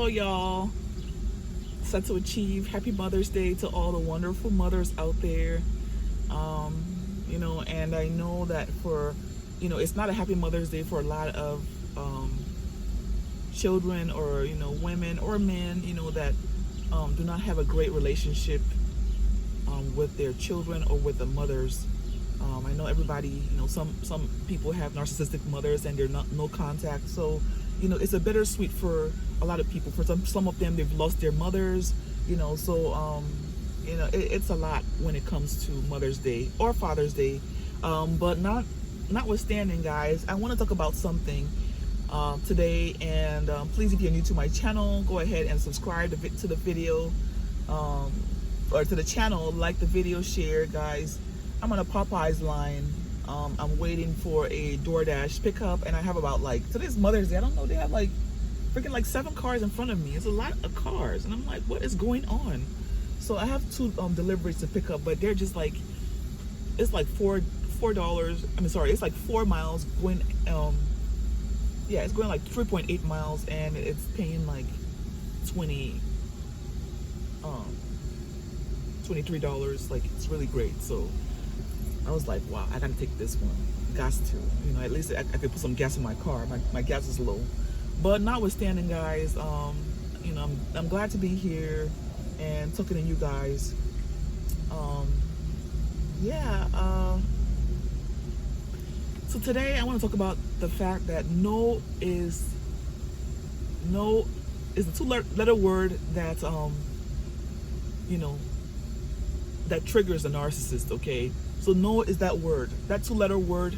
Hello, y'all. Set to achieve. Happy Mother's Day to all the wonderful mothers out there. And I know that it's not a happy Mother's Day for a lot of children or women or men, that do not have a great relationship with their children or with the mothers. I know everybody, some people have narcissistic mothers and they're not no contact. So, it's a bittersweet for a lot of people. For some of them, they've lost their mothers. It's a lot when it comes to Mother's Day or Father's Day. But notwithstanding, guys, I want to talk about something today. And please, if you're new to my channel, go ahead and subscribe to the video or to the channel. Like the video, share, guys. I'm on a Popeyes line. I'm waiting for a DoorDash pickup, and I have about today's Mother's Day. I don't know. They have freaking 7 cars in front of me. It's a lot of cars, and I'm like, what is going on? So I have 2 deliveries to pick up, but they're just it's like $4. I mean, sorry, it's like 4 miles going. It's going 3.8 miles, and it's paying $23. It's really great. So I was like, wow, I gotta take this one. Got to, at least I could put some gas in my car. My gas is low. But notwithstanding, guys, I'm glad to be here and talking to you guys. So today I want to talk about the fact that no is a 2-letter word that that triggers a narcissist. Okay, so no is that word, that 2-letter word.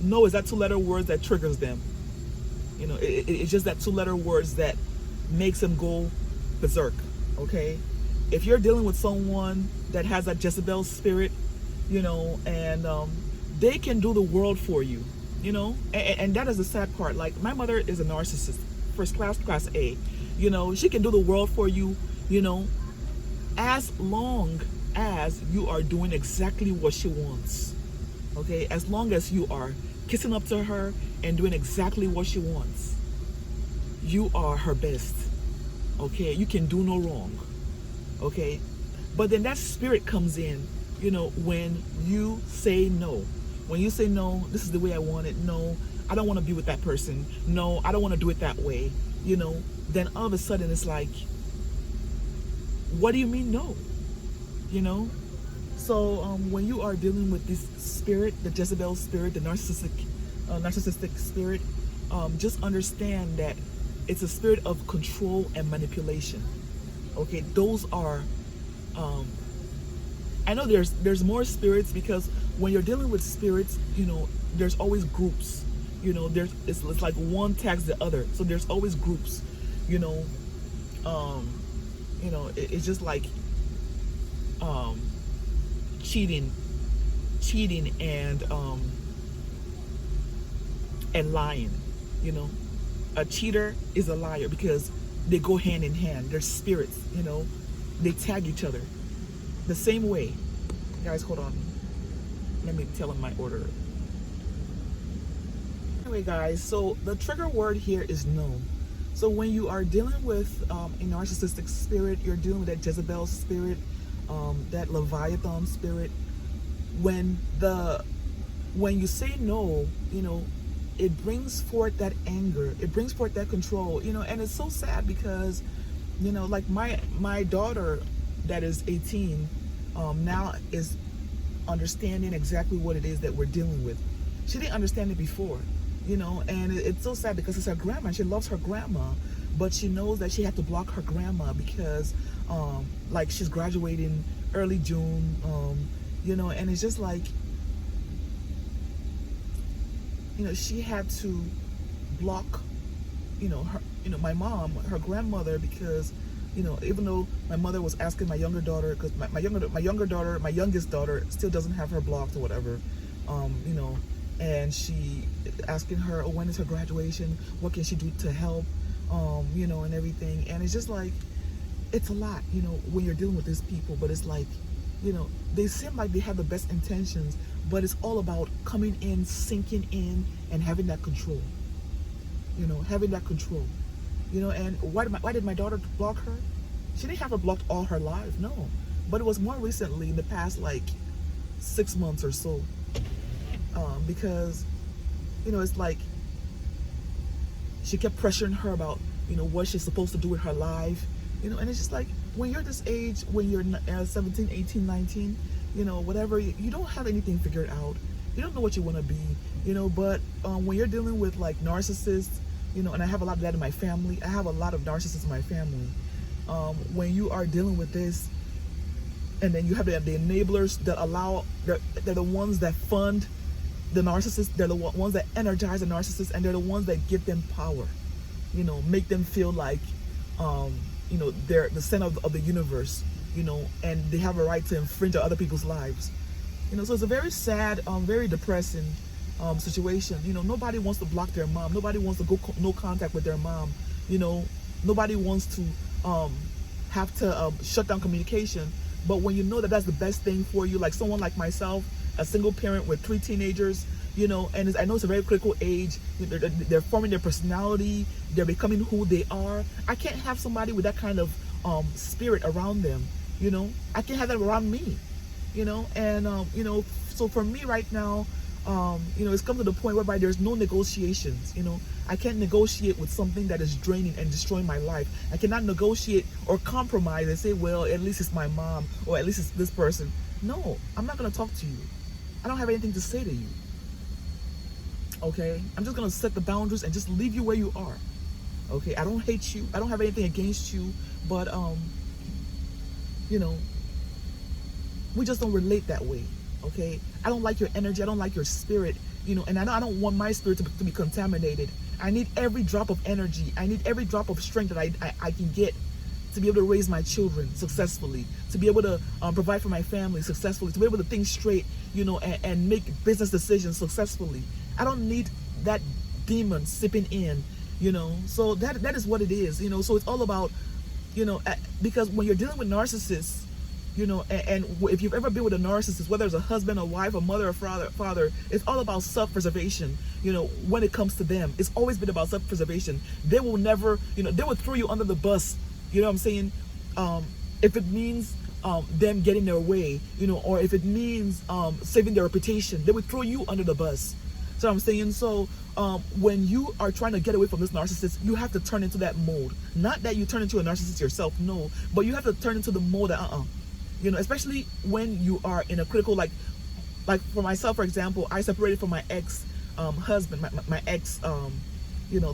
No is that 2-letter word that triggers them. It's just that 2-letter words that makes them go berserk. Okay, if you're dealing with someone that has that Jezebel spirit, and they can do the world for you, and that is the sad part. Like, my mother is a narcissist, first class A. She can do the world for you, as long as you are doing exactly what she wants. Okay, as long as you are kissing up to her and doing exactly what she wants, you are her best. Okay, you can do no wrong. Okay, but then that spirit comes in, when you say no. When you say no, this is the way I want it. No, I don't want to be with that person. No, I don't want to do it that way. Then all of a sudden it's like, what do you mean no? So when you are dealing with this spirit, the Jezebel spirit, the narcissistic spirit, just understand that it's a spirit of control and manipulation. Okay, those are I know there's more spirits, because when you're dealing with spirits, there's always groups. It's like one tags the other, so there's always groups. It's just like cheating and lying. A cheater is a liar, because they go hand in hand. They're spirits. They tag each other the same way. Guys, hold on, let me tell them my order. Anyway, guys, so the trigger word here is no. So when you are dealing with a narcissistic spirit, you're dealing with that Jezebel spirit, that Leviathan spirit. When you say no, it brings forth that anger. It brings forth that control. And it's so sad, because, like my daughter that is 18 now is understanding exactly what it is that we're dealing with. She didn't understand it before. And it's so sad, because it's her grandma, and she loves her grandma, but she knows that she had to block her grandma because she's graduating early June, and it's just like, she had to block her, my mom, her grandmother, because even though my mother was asking my younger daughter, because my youngest daughter still doesn't have her blocked or whatever, and she asking her, oh, when is her graduation? What can she do to help? And everything. And it's just like, it's a lot, when you're dealing with these people. But it's like, they seem like they have the best intentions, but it's all about coming in, sinking in, and having that control. Having that control. And why did my daughter block her? She didn't have her blocked all her life, no. But it was more recently, in the past like 6 months or so, because it's like she kept pressuring her about what she's supposed to do with her life, and it's just like, when you're this age, when you're 17, 18, 19, whatever, you don't have anything figured out. You don't know what you want to be, but when you're dealing with like narcissists, and I have a lot of that in my family. I have a lot of narcissists in my family. When you are dealing with this, and then you have the enablers that allow, they're the ones that fund the narcissists, they're the ones that energize the narcissists, and they're the ones that give them power, make them feel like, they're the center of the universe, and they have a right to infringe on other people's lives. So it's a very sad, very depressing situation. Nobody wants to block their mom. Nobody wants to go no contact with their mom. Nobody wants to have to shut down communication. But when you know that that's the best thing for you, like someone like myself, a single parent with 3 teenagers, and I know it's a very critical age. They're forming their personality. They're becoming who they are. I can't have somebody with that kind of spirit around them. I can't have that around me. So for me right now, it's come to the point whereby there's no negotiations. I can't negotiate with something that is draining and destroying my life. I cannot negotiate or compromise and say, well, at least it's my mom, or at least it's this person. No, I'm not going to talk to you. I don't have anything to say to you. Okay? I'm just going to set the boundaries and just leave you where you are. Okay? I don't hate you. I don't have anything against you, but we just don't relate that way. Okay? I don't like your energy. I don't like your spirit. And I don't want my spirit to be contaminated. I need every drop of energy. I need every drop of strength that I can get to be able to raise my children successfully, to be able to provide for my family successfully, to be able to think straight, and make business decisions successfully. I don't need that demon sipping in, So that is what it is, So it's all about, because when you're dealing with narcissists, and if you've ever been with a narcissist, whether it's a husband, a wife, a mother, a father, it's all about self-preservation. When it comes to them, it's always been about self-preservation. They will never, they will throw you under the bus. You know what I'm saying? If it means them getting their way, or if it means saving their reputation, they would throw you under the bus. So I'm saying, so when you are trying to get away from this narcissist, you have to turn into that mode. Not that you turn into a narcissist yourself, no, but you have to turn into the mode that especially when you are in a critical, like for myself, for example, I separated from my ex husband, my ex, the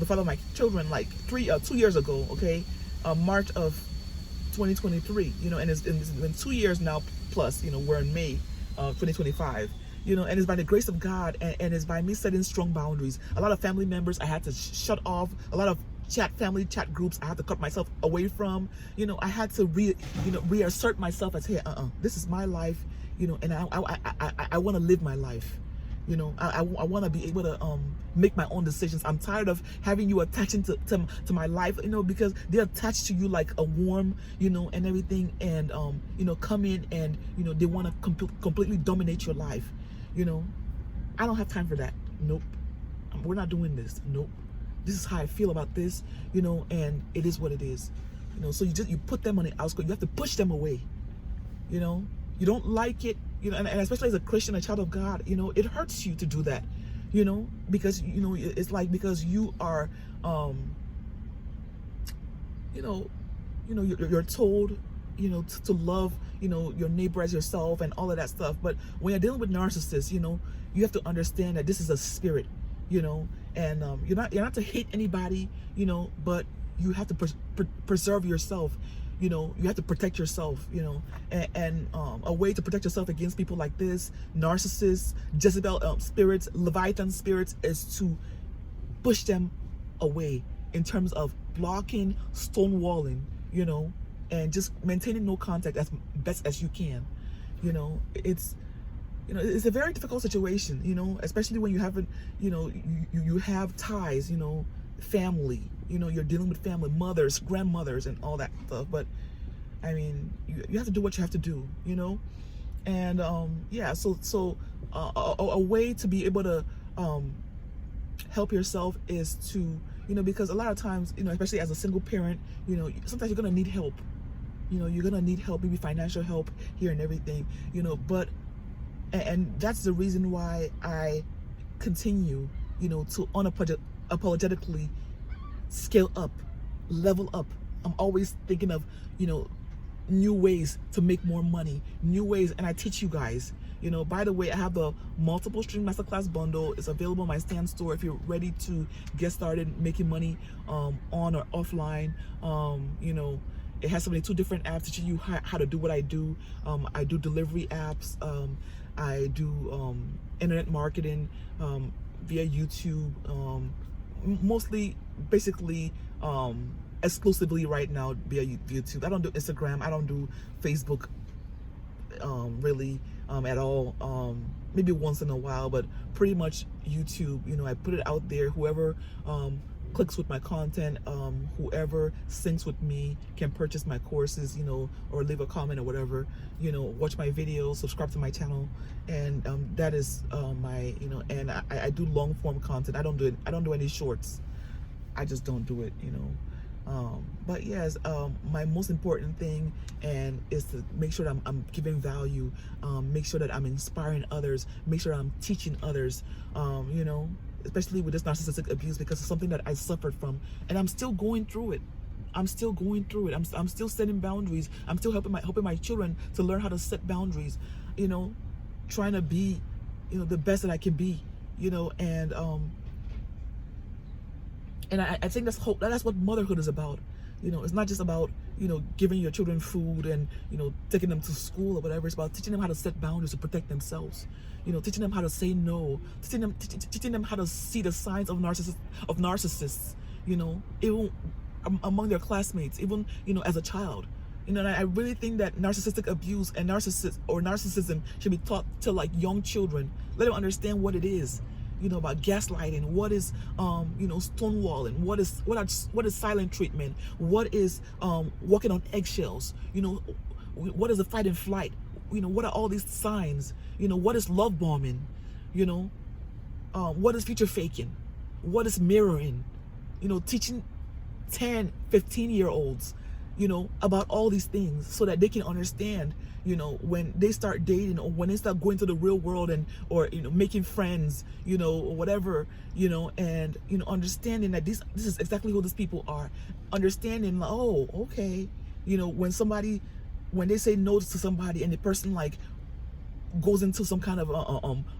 father of my children, like 2 years ago. Okay, March of 2023. And it's been 2 years now plus. We're in May 2025. And it's by the grace of God, and it's by me setting strong boundaries. A lot of family members I had to shut off. A lot of family chat groups I had to cut myself away from. I had to reassert myself as, hey, this is my life, and I want to live my life. I want to be able to make my own decisions. I'm tired of having you attaching to my life, because they're attached to you like a worm, and everything, and come in and they want to completely dominate your life. I don't have time for that. Nope. We're not doing this. Nope. This is how I feel about this, and it is what it is. So you put them on the outskirts. You have to push them away. You don't like it, and especially as a Christian, a child of God, it hurts you to do that, because it's like, because you are you're told to love your neighbor as yourself and all of that stuff. But when you're dealing with narcissists, you have to understand that this is a spirit, and you're not to hate anybody, but you have to preserve yourself. You have to protect yourself, and a way to protect yourself against people like this, narcissists, Jezebel spirits, Leviathan spirits, is to push them away in terms of blocking, stonewalling, and just maintaining no contact as best as you can. It's a very difficult situation, especially when you haven't, you have ties, family, you're dealing with family, mothers, grandmothers, and all that stuff. But I mean, you have to do what you have to do, and yeah, so a way to be able to help yourself is to you know, because a lot of times, you know, especially as a single parent, you know, sometimes you're gonna need help. You know, you're gonna need help, maybe financial help here and everything, you know, but and that's the reason why I continue, you know, to unapologetically scale up, level up. I'm always thinking of, you know, new ways to make more money, new ways, and I teach you guys. You know, by the way, I have the multiple stream masterclass bundle. It's available on my Stand store if you're ready to get started making money on or offline. You know, it has 72 different apps teaching you how to do what I do. I do delivery apps. I do internet marketing via YouTube. Mostly, basically, exclusively right now via YouTube. I don't do Instagram. I don't do Facebook really at all. Maybe once in a while, but pretty much YouTube. You know, I put it out there. Whoever clicks with my content, whoever syncs with me can purchase my courses, you know, or leave a comment or whatever, you know, watch my videos, subscribe to my channel, and that is my, you know, and I do long form content. I don't do any shorts. I just don't do it, you know. But yes, my most important thing and is to make sure that I'm giving value, make sure that I'm inspiring others, make sure I'm teaching others, you know, especially with this narcissistic abuse, because it's something that I suffered from, and I'm still going through it. I'm still going through it. I'm still setting boundaries. I'm still helping my children to learn how to set boundaries, you know, trying to be, you know, the best that I can be, you know, and I think that's what motherhood is about. You know, it's not just about, you know, giving your children food and, you know, taking them to school or whatever. It's about teaching them how to set boundaries to protect themselves. You know, teaching them how to say no, teaching them how to see the signs of narcissists. You know, even among their classmates, even, you know, as a child. You know, and I really think that narcissistic abuse and narcissism should be taught to like young children. Let them understand what it is. You know, about gaslighting, what is you know, stonewalling, what is silent treatment, what is walking on eggshells, you know, what is a fight and flight, you know, what are all these signs, you know, what is love bombing, you know, what is future faking, what is mirroring, you know, teaching 10, 15-year-olds, you know, about all these things so that they can understand, you know, when they start dating or when they start going to the real world and, or, you know, making friends, you know, or whatever, you know, and, you know, understanding that this is exactly who these people are, understanding, like, oh, okay, you know, when they say no to somebody and the person like goes into some kind of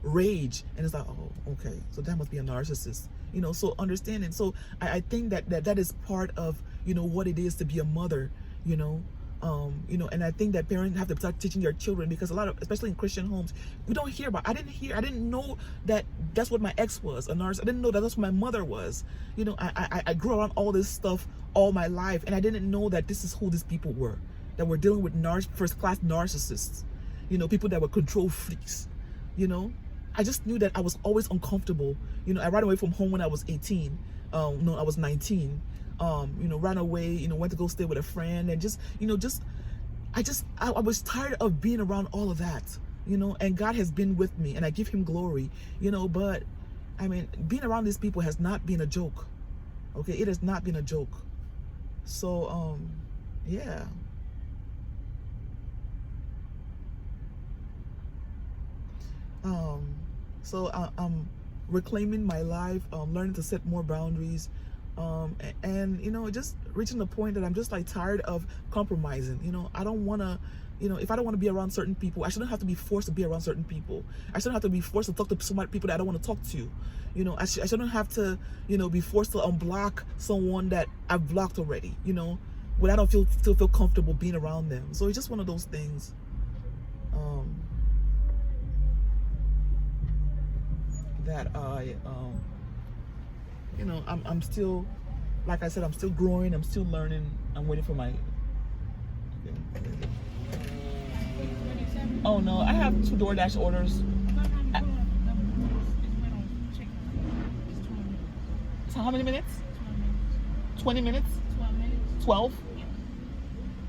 rage, and it's like, oh, okay, so that must be a narcissist, you know. So understanding, so I think that is part of, you know, what it is to be a mother, you know. You know, and I think that parents have to start teaching their children, because a lot of, especially in Christian homes, we don't hear about. I didn't know that that's what my ex was, a narcissist. I didn't know that that's what my mother was. You know, I grew around all this stuff all my life, and I didn't know that this is who these people were, that were dealing with first-class narcissists. You know, people that were control freaks. You know, I just knew that I was always uncomfortable. You know, I ran away from home when I was 18. No, I was 19. You know, ran away, you know, went to go stay with a friend, and just, you know, I was tired of being around all of that, you know, and God has been with me and I give him glory, you know, but I mean, being around these people has not been a joke. Okay, it has not been a joke. So, yeah. So I'm reclaiming my life, learning to set more boundaries, and you know, just reaching the point that I'm just like tired of compromising. You know, I don't want to, you know, if I don't want to be around certain people, I shouldn't have to be forced to be around certain people. I shouldn't have to be forced to talk to some people that I don't want to talk to. You know, I shouldn't have to, you know, be forced to unblock someone that I've blocked already, you know, when I don't still feel comfortable being around them. So it's just one of those things. That I, you know, I'm still, like I said, I'm still growing, I'm still learning, I'm waiting for my, oh no, I have 2 DoorDash orders. So how many minutes? 20 minutes? 12 minutes. 12? Yeah.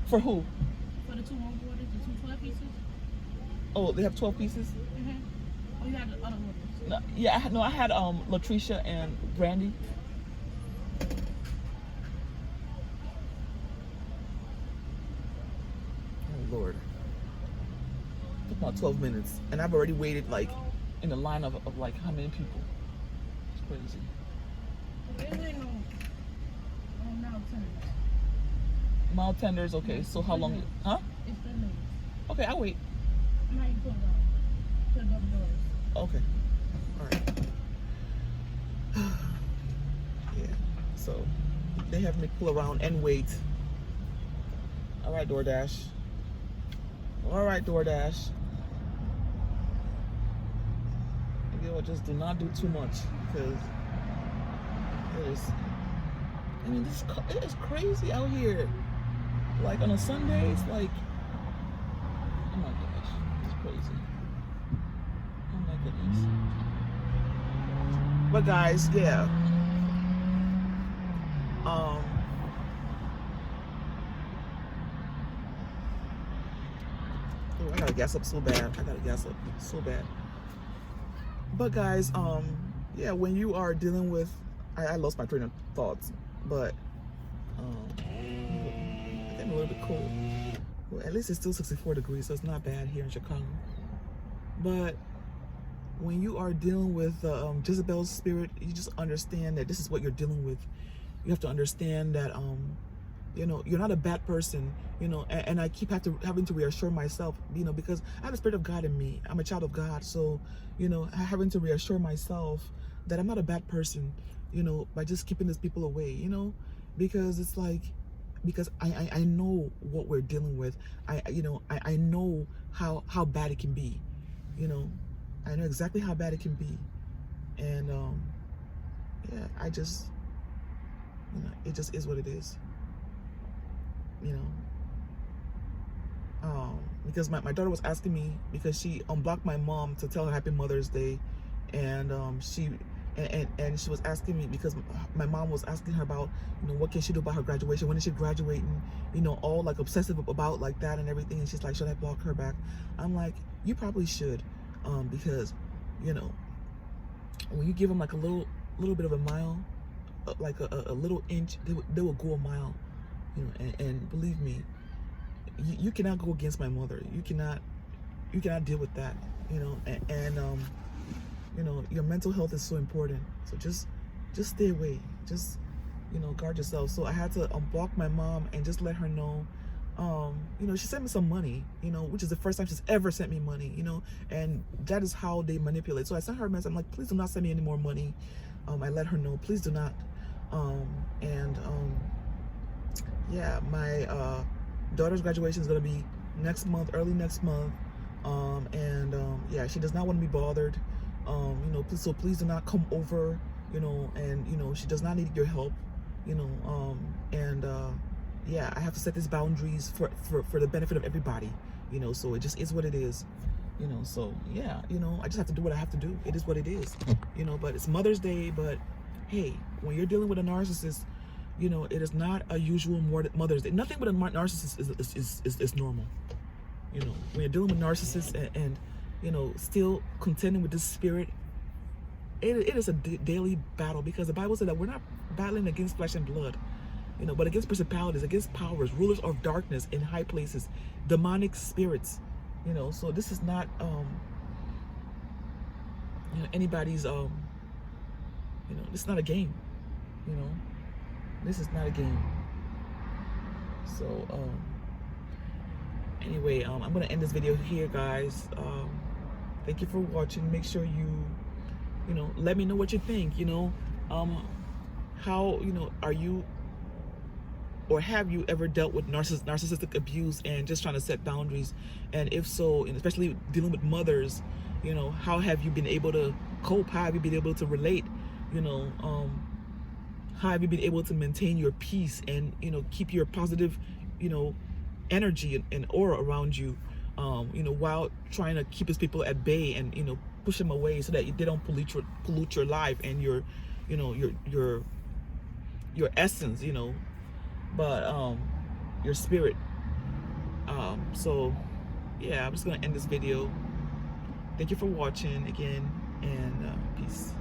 For who? For the 2 home orders, the 2 12 pieces. Oh, they have 12 pieces? Mm-hmm. Oh, you had the other orders. No, yeah, I had Latricia and Brandy. Oh Lord. Took about 12 minutes. And I've already waited like in the line of like how many people? It's crazy. Mild tenders, okay. So how long? Huh? It's the news. Okay, I'll wait. Now you put it on. Put it up doors. Okay. All right. Yeah. So they have me pull around and wait. All right, DoorDash. All right, DoorDash. You know, just do not do too much because it is. I mean, it is crazy out here. Like on a Sunday, it's like, oh my gosh, it's crazy. Oh my goodness. But guys, yeah. Oh, I gotta gas up so bad. But guys, yeah, when you are dealing with, I lost my train of thoughts, but it's getting a little bit cold. Well, at least it's still 64 degrees, so it's not bad here in Chicago. But when you are dealing with Jezebel's spirit, you just understand that this is what you're dealing with. You have to understand that you know, you're not a bad person, you know, and I keep having to reassure myself, you know, because I have the Spirit of God in me. I'm a child of God. So, you know, having to reassure myself that I'm not a bad person, you know, by just keeping these people away, you know, because it's like, because I know what we're dealing with. I know how bad it can be, you know, I know exactly how bad it can be. And, yeah, I just, you know, it just is what it is. You know, because my daughter was asking me, because she unblocked my mom to tell her Happy Mother's Day, and she was asking me, because my mom was asking her about, you know, what can she do about her graduation, when is she graduating, you know, all like obsessive about like that and everything, and she's like, should I block her back? I'm like, you probably should, because, you know, when you give them like a little bit of a mile, like a little inch, they will go a mile. You know, and believe me, you cannot go against my mother. You cannot deal with that. You know, and you know, your mental health is so important. So just stay away. Just, you know, guard yourself. So I had to unblock my mom and just let her know. You know, she sent me some money, you know, which is the first time she's ever sent me money, you know, and that is how they manipulate. So I sent her a message. I'm like, please do not send me any more money. I let her know, please do not. Yeah, my daughter's graduation is gonna be next month, early next month, yeah, she does not want to be bothered, you know, please do not come over, you know, and you know, she does not need your help, you know, yeah, I have to set these boundaries for the benefit of everybody, you know, so it just is what it is, you know. So yeah, you know, I just have to do what I have to do. It is what it is, you know. But it's Mother's Day. But hey, when you're dealing with a narcissist, you know, it is not a usual Mother's Day. Nothing but a narcissist is normal. You know, when you're dealing with narcissists and you know, still contending with this spirit, it is a daily battle, because the Bible said that we're not battling against flesh and blood, you know, but against principalities, against powers, rulers of darkness in high places, demonic spirits, you know. So this is not you know, anybody's you know, this is not a game, you know. This is not a game. So anyway, I'm gonna end this video here, guys. Thank you for watching. Make sure you know, let me know what you think, you know. How, you know, are you, or have you ever dealt with narcissistic abuse and just trying to set boundaries? And if so, and especially dealing with mothers, you know, how have you been able to cope? How have you been able to relate? You know, how have you been able to maintain your peace and, you know, keep your positive, you know, energy and aura around you, you know, while trying to keep these people at bay and, you know, push them away so that they don't pollute your life and your, you know, your essence, you know, but your spirit. So yeah, I'm just gonna end this video. Thank you for watching again, and peace.